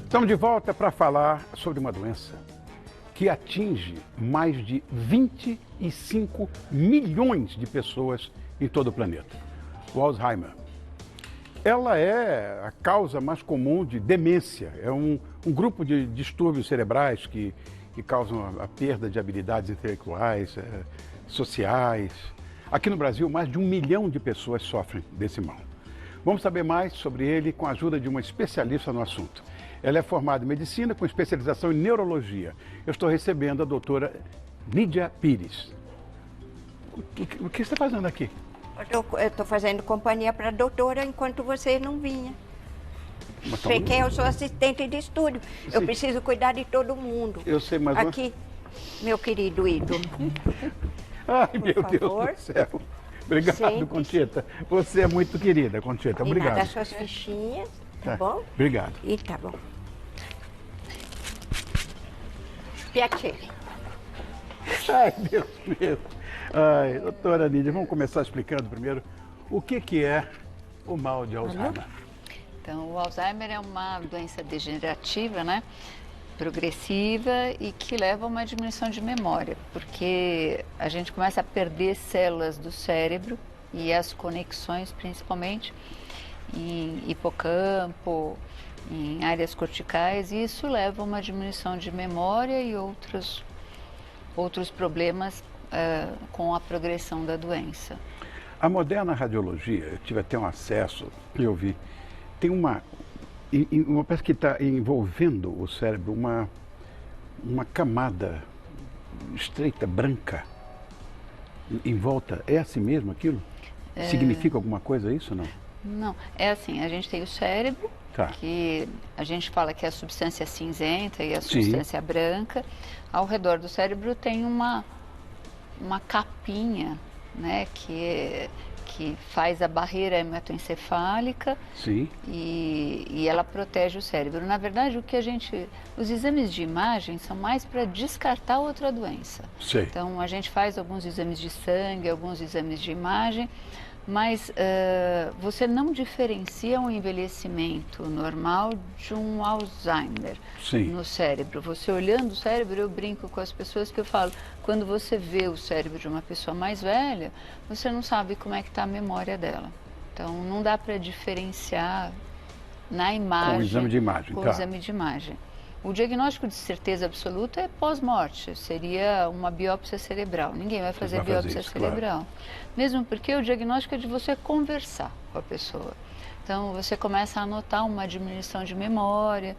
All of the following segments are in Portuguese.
Estamos de volta para falar sobre uma doença que atinge mais de 25 milhões de pessoas em todo o planeta. O Alzheimer. Ela é a causa mais comum de demência. É um grupo de distúrbios cerebrais que causam a perda de habilidades intelectuais, sociais. Aqui no Brasil, mais de 1 milhão de pessoas sofrem desse mal. Vamos saber mais sobre ele com a ajuda de uma especialista no assunto. Ela é formada em medicina com especialização em neurologia. Eu estou recebendo a doutora Nídia Pires. O que você está fazendo aqui? Eu estou fazendo companhia para a doutora enquanto você não vinha. Porque eu sou assistente de estúdio. Sim. Eu preciso cuidar de todo mundo. Eu sei, mas... Aqui, meu querido ídolo. Ai, meu favor. Deus do céu. Obrigado, Sente-se. Conchita. Você é muito querida, Conchita. E Obrigado. nada, suas fichinhas, tá bom? Obrigado. E tá bom. Piacere. Ai, Deus meu. Ai, doutora Nídia, vamos começar explicando primeiro o que é o mal de Alzheimer. Então, o Alzheimer é uma doença degenerativa, né? Progressiva e que leva a uma diminuição de memória, porque a gente começa a perder células do cérebro e as conexões, principalmente em hipocampo, em áreas corticais, e isso leva a uma diminuição de memória e outros problemas com a progressão da doença. A moderna radiologia, eu tive até um acesso, eu vi, tem uma parece que está envolvendo o cérebro uma camada estreita, branca, em volta. É assim mesmo aquilo? Significa alguma coisa isso, não? Não, é assim, a gente tem o cérebro, Tá. que a gente fala que é a substância cinzenta e a Sim. substância branca. Ao redor do cérebro tem uma capinha, né, que faz a barreira hematoencefálica. Sim. E ela protege o cérebro. Na verdade, os exames de imagem são mais para descartar outra doença. Sei. Então, a gente faz alguns exames de sangue, alguns exames de imagem, mas você não diferencia um envelhecimento normal de um Alzheimer. Sim. No cérebro. Você olhando o cérebro, eu brinco com as pessoas que eu falo, quando você vê o cérebro de uma pessoa mais velha, você não sabe como é que está a memória dela. Então, não dá para diferenciar na imagem. Com o exame de imagem, Com tá. o exame de imagem. O diagnóstico de certeza absoluta é pós-morte, seria uma biópsia cerebral. Ninguém vai fazer vai fazer biópsia isso, cerebral. Mesmo porque o diagnóstico é de você conversar com a pessoa. Então, você começa a notar uma diminuição de memória,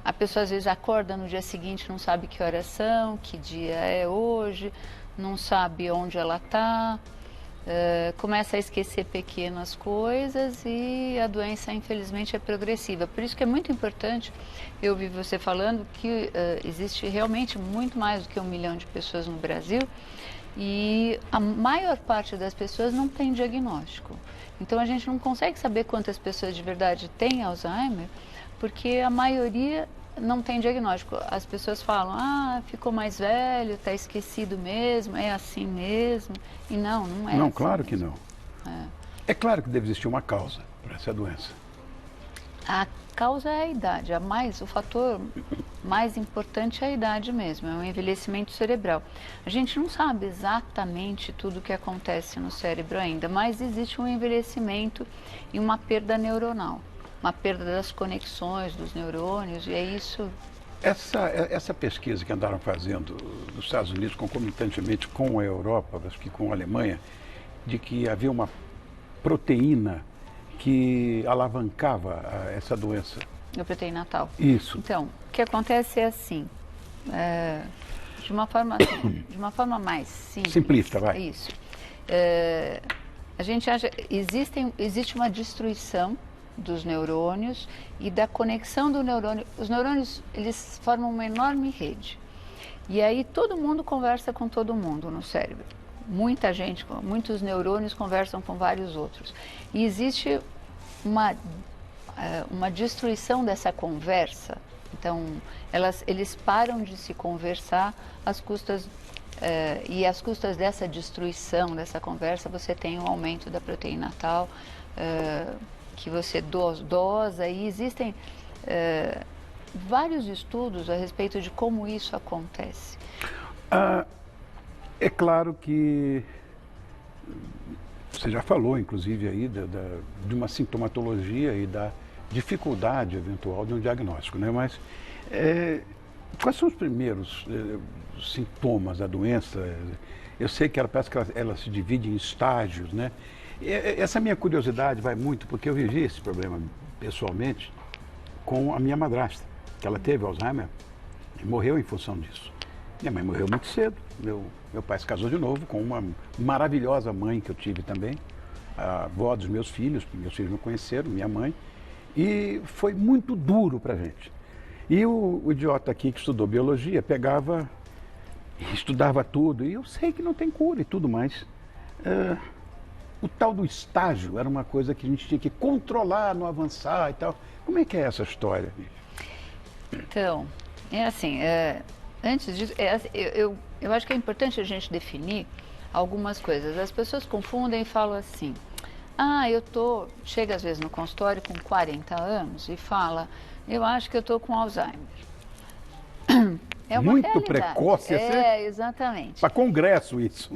a pessoa às vezes acorda no dia seguinte, não sabe que horas são, que dia é hoje, não sabe onde ela está, começa a esquecer pequenas coisas e a doença, infelizmente, é progressiva. Por isso que é muito importante, eu ouvi você falando que existe realmente muito mais do que 1 milhão de pessoas no Brasil e a maior parte das pessoas não tem diagnóstico. Então, a gente não consegue saber quantas pessoas de verdade têm Alzheimer, porque a maioria não tem diagnóstico. As pessoas falam, ficou mais velho, está esquecido mesmo, é assim mesmo. E não é Não, assim claro que mesmo. não. É claro que deve existir uma causa para essa doença. A causa é a idade, o fator mais importante é a idade mesmo, é o envelhecimento cerebral. A gente não sabe exatamente tudo o que acontece no cérebro ainda, mas existe um envelhecimento e uma perda neuronal, uma perda das conexões dos neurônios, e é isso. Essa pesquisa que andaram fazendo nos Estados Unidos concomitantemente com a Europa, acho que com a Alemanha, de que havia uma proteína que alavancava essa doença. A proteína tal. Isso. Então, o que acontece é assim, de uma forma mais simples. Simplista, vai. Isso. A gente acha, existe uma destruição dos neurônios e da conexão do neurônio. Os neurônios, eles formam uma enorme rede. E aí todo mundo conversa com todo mundo no cérebro. Muita gente, muitos neurônios conversam com vários outros. E existe uma destruição dessa conversa. Então, eles param de se conversar às custas e às custas dessa destruição, dessa conversa, você tem um aumento da proteína tal, que você dosa, e existem vários estudos a respeito de como isso acontece. É claro que você já falou, inclusive, aí de uma sintomatologia e da dificuldade eventual de um diagnóstico, né? Mas quais são os primeiros sintomas da doença? Eu sei que parece que ela se divide em estágios, né? Essa minha curiosidade vai muito porque eu vivi esse problema pessoalmente com a minha madrasta, que ela teve Alzheimer e morreu em função disso. Minha mãe morreu muito cedo. Meu pai se casou de novo com uma maravilhosa mãe que eu tive também, a avó dos meus filhos não conheceram, minha mãe, e foi muito duro para a gente. E o idiota aqui que estudou biologia pegava, estudava tudo, e eu sei que não tem cura e tudo mais. O tal do estágio era uma coisa que a gente tinha que controlar, não avançar e tal. Como é que é essa história? Então, é assim, antes disso, eu acho que é importante a gente definir algumas coisas. As pessoas confundem e falam assim, chega às vezes no consultório com 40 anos e fala, eu acho que eu estou com Alzheimer. É uma muito realidade. Precoce, exatamente. Para congresso isso.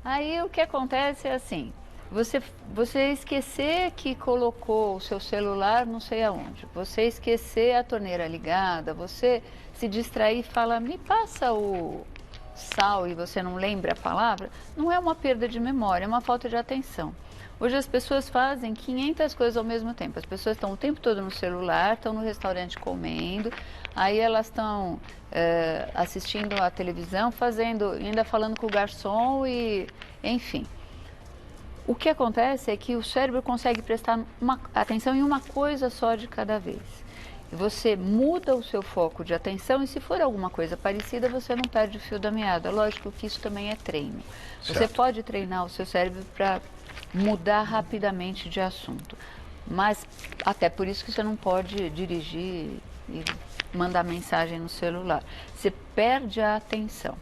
Aí o que acontece é assim, você esquecer que colocou o seu celular não sei aonde, você esquecer a torneira ligada, você se distrair e falar, me passa o sal, e você não lembra a palavra, não é uma perda de memória, é uma falta de atenção. Hoje as pessoas fazem 500 coisas ao mesmo tempo. As pessoas estão o tempo todo no celular, estão no restaurante comendo, aí elas estão assistindo a televisão, ainda falando com o garçom e, enfim. O que acontece é que o cérebro consegue prestar atenção em uma coisa só de cada vez. E você muda o seu foco de atenção e se for alguma coisa parecida, você não perde o fio da meada. Lógico que isso também é treino. Certo. Você pode treinar o seu cérebro para mudar rapidamente de assunto. Mas até por isso que você não pode dirigir e mandar mensagem no celular. Você perde a atenção.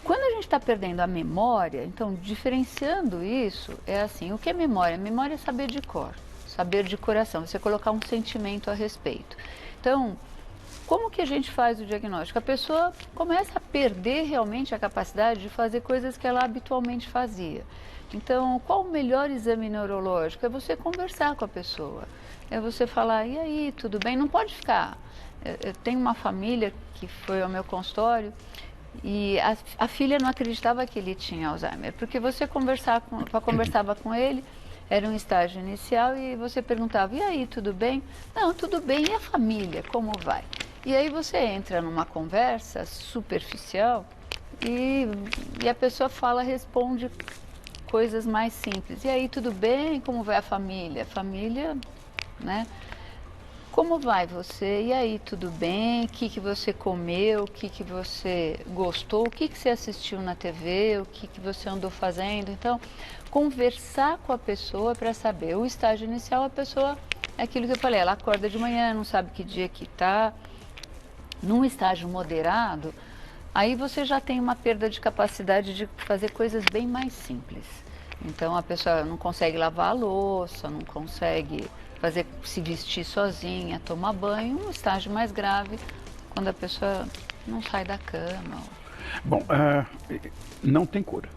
Quando a gente está perdendo a memória, então, diferenciando isso, é assim, o que é memória? Memória é saber de cor, saber de coração, você colocar um sentimento a respeito. Então, como que a gente faz o diagnóstico? A pessoa começa a perder realmente a capacidade de fazer coisas que ela habitualmente fazia. Então, qual o melhor exame neurológico? É você conversar com a pessoa, é você falar, e aí, tudo bem? Não pode ficar. Eu tenho uma família que foi ao meu consultório, e a filha não acreditava que ele tinha Alzheimer, porque você conversava com ele, era um estágio inicial, e você perguntava, e aí, tudo bem? Não, tudo bem, e a família, como vai? E aí você entra numa conversa superficial e a pessoa responde coisas mais simples. E aí, tudo bem? Como vai a família? A família, né? Como vai você? E aí, tudo bem? O que você comeu? O que você gostou? O que você assistiu na TV? O que você andou fazendo? Então, conversar com a pessoa para saber. O estágio inicial, a pessoa, é aquilo que eu falei, ela acorda de manhã, não sabe que dia que está. Num estágio moderado, aí você já tem uma perda de capacidade de fazer coisas bem mais simples. Então, a pessoa não consegue lavar a louça, não consegue se vestir sozinha, tomar banho. Um estágio mais grave, quando a pessoa não sai da cama. Bom, não tem cura,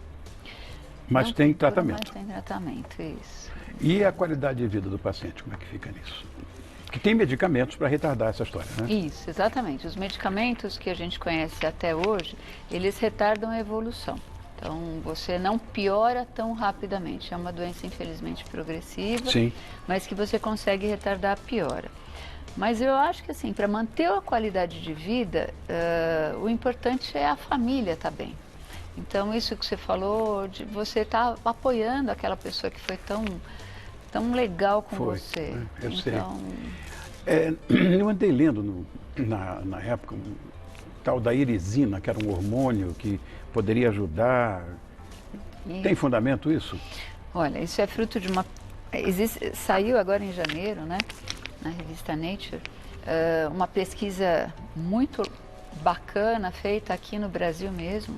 mas tem tratamento. Mas tem tratamento, isso. E a qualidade de vida do paciente, como é que fica nisso? Que tem medicamentos para retardar essa história, né? Isso, exatamente. Os medicamentos que a gente conhece até hoje, eles retardam a evolução. Então, você não piora tão rapidamente. É uma doença, infelizmente, progressiva, sim, mas que você consegue retardar a piora. Mas eu acho que, assim, para manter a qualidade de vida, o importante é a família estar bem. Então, isso que você falou, de você estar apoiando aquela pessoa que foi tão legal com você. Eu então... sei. Eu andei lendo na época tal da irisina, que era um hormônio que poderia ajudar. Tem fundamento isso? Olha, isso é fruto de uma... Saiu agora em janeiro, né, na revista Nature, uma pesquisa muito bacana, feita aqui no Brasil mesmo,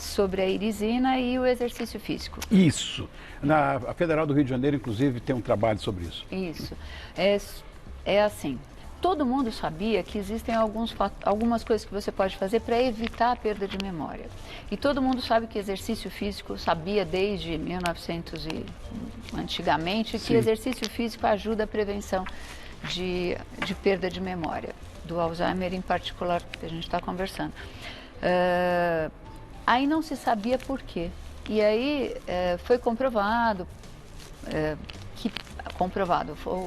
sobre a irisina e o exercício físico. Isso. A Federal do Rio de Janeiro, inclusive, tem um trabalho sobre isso. Isso. É assim, todo mundo sabia que existem algumas coisas que você pode fazer para evitar a perda de memória. E todo mundo sabe que exercício físico, sabia desde 1900 e antigamente, que exercício físico ajuda a prevenção de perda de memória, do Alzheimer em particular, que a gente está conversando. Aí não se sabia por quê. E aí foi comprovado,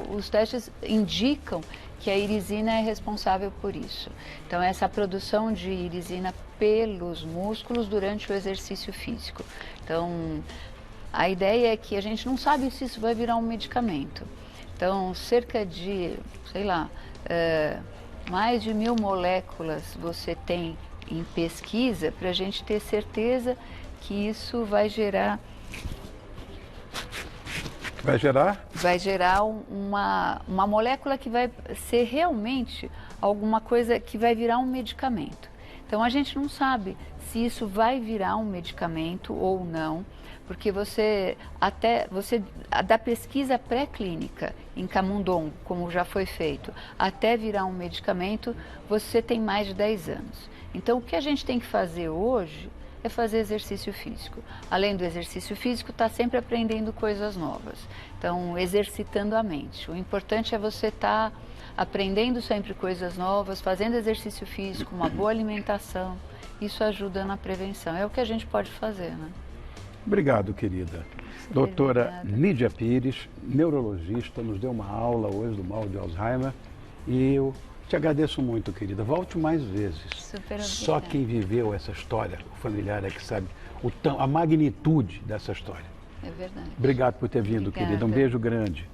os testes indicam que a irisina é responsável por isso. Então, essa produção de irisina pelos músculos durante o exercício físico. Então, a ideia é que a gente não sabe se isso vai virar um medicamento. Então, cerca de, sei lá, mais de 1000 moléculas você tem em pesquisa para a gente ter certeza que isso vai gerar... Vai gerar? Vai gerar uma molécula que vai ser realmente alguma coisa que vai virar um medicamento. Então, a gente não sabe se isso vai virar um medicamento ou não, porque da pesquisa pré-clínica em camundongo, como já foi feito, até virar um medicamento, você tem mais de 10 anos. Então, o que a gente tem que fazer hoje é fazer exercício físico. Além do exercício físico, está sempre aprendendo coisas novas. Então, exercitando a mente. O importante é você estar aprendendo sempre coisas novas, fazendo exercício físico, uma boa alimentação. Isso ajuda na prevenção. É o que a gente pode fazer, né? Obrigado, querida. Doutora Nídia Pires, neurologista, nos deu uma aula hoje do mal de Alzheimer. E eu te agradeço muito, querida. Volte mais vezes. Super obrigada. Só quem viveu essa história, o familiar, é que sabe a magnitude dessa história. É verdade. Obrigado por ter vindo, querida. Um beijo grande.